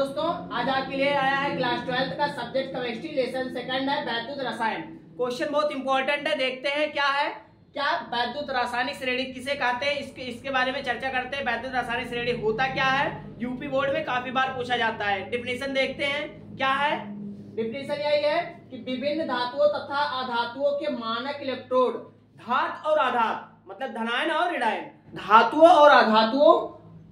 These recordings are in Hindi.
दोस्तों आज आपके लिए आया है क्लास 12th का सब्जेक्ट केमिस्ट्री लेसन सेकंड है वैद्युत रसायन। क्वेश्चन बहुत इंपॉर्टेंट है, देखते हैं क्या है। क्या वैद्युत रासायनिक श्रेणी किसे कहते हैं, इसके बारे में चर्चा करते हैं। वैद्युत रासायनिक श्रेणी होता क्या है, यूपी बोर्ड में काफी बार पूछा जाता है। डिफिनेशन देखते हैं क्या है। डिफिनेशन यही है कि विभिन्न धातुओं तथा अधातुओं के मानक इलेक्ट्रोड, धात और आधात मतलब धनायन और ऋणायन, धातुओं और अधातुओं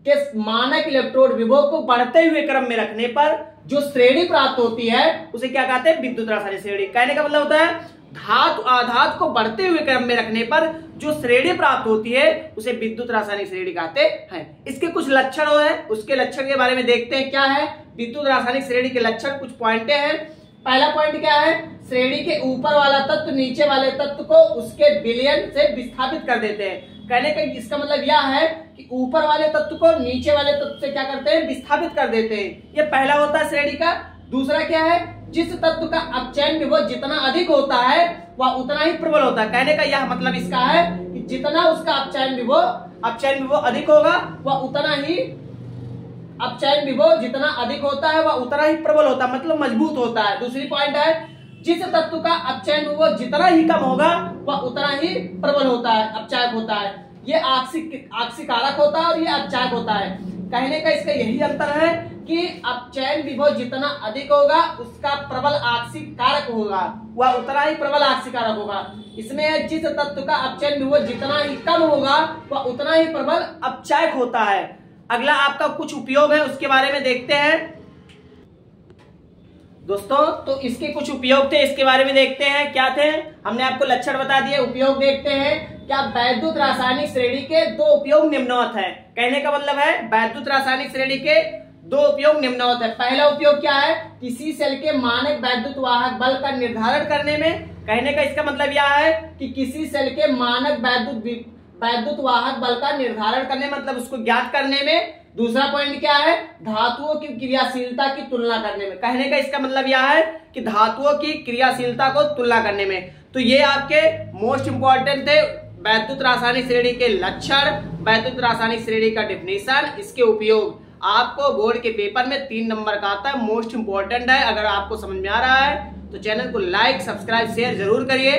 के मानक इलेक्ट्रोड विभव को बढ़ते हुए क्रम में रखने पर जो श्रेणी प्राप्त होती है उसे क्या कहते हैं, विद्युत रासायनिक श्रेणी। कहने का मतलब होता है धातु आधात को बढ़ते हुए क्रम में रखने पर जो श्रेणी प्राप्त होती है उसे विद्युत रासायनिक श्रेणी कहते हैं। इसके कुछ लक्षण है, उसके लक्षण के बारे में देखते हैं क्या है। विद्युत रासायनिक श्रेणी के लक्षण कुछ पॉइंट हैं। पहला पॉइंट क्या है, श्रेणी के ऊपर वाला तत्व नीचे वाले तत्व को उसके विलयन से विस्थापित कर देते हैं। कहने का इसका मतलब यह है कि ऊपर वाले तत्व को नीचे वाले तत्व से क्या करते हैं, विस्थापित कर देते हैं। ये पहला होता है श्रेणी का। दूसरा क्या है, जिस तत्व का अपचयन विभव जितना अधिक होता है वह उतना ही प्रबल होता है। कहने का यह मतलब इसका है कि जितना उसका अपचयन विभव अधिक होगा वह उतना ही अपचयन विभव जितना अधिक होता है वह उतना ही प्रबल होता है, मतलब मजबूत होता है। दूसरी पॉइंट है, जिस तत्व का अपचयन विभव जितना ही कम होगा वह उतना ही प्रबल होता है, अपचायक होता है। ये आक्सीकारक होता है और ये अपचायक होता है। कहने का इसका यही अंतर है कि अपचयन विभव जितना अधिक होगा उसका प्रबल आक्सीकारक होगा, वह उतना ही प्रबल आक्सीकारक होगा। इसमें है जिस तत्व का अपचयन विभव जितना ही कम होगा वह उतना ही प्रबल अपचायक होता है। अगला आपका कुछ उपयोग है, उसके बारे में देखते हैं दोस्तों। तो इसके कुछ उपयोग थे, इसके बारे में देखते हैं क्या थे। हमने आपको लक्षण बता दिए, उपयोग देखते हैं। क्या वैद्युत रासायनिक श्रेणी के दो उपयोग निम्नवत है। कहने का मतलब है वैद्युत रासायनिक श्रेणी के दो उपयोग निम्नवत है। पहला उपयोग क्या है, किसी सेल के मानक वैद्युत वाहक बल का निर्धारण करने में। कहने का इसका मतलब यह है कि किसी सेल के मानक वैद्युत वाहक बल का निर्धारण करने मतलब उसको ज्ञात करने में। दूसरा पॉइंट क्या है, धातुओं की क्रियाशीलता की तुलना करने में। कहने का इसका मतलब यह है कि धातुओं की क्रियाशीलता को तुलना करने में। तो ये आपके मोस्ट इंपॉर्टेंट थे वैद्युत रासायनिक श्रेणी के लक्षण, वैद्युत रासायनिक श्रेणी का डिफिनेशन, इसके उपयोग। आपको बोर्ड के पेपर में 3 नंबर का आता है, मोस्ट इंपॉर्टेंट है। अगर आपको समझ में आ रहा है तो चैनल को लाइक, सब्सक्राइब, शेयर जरूर करिए।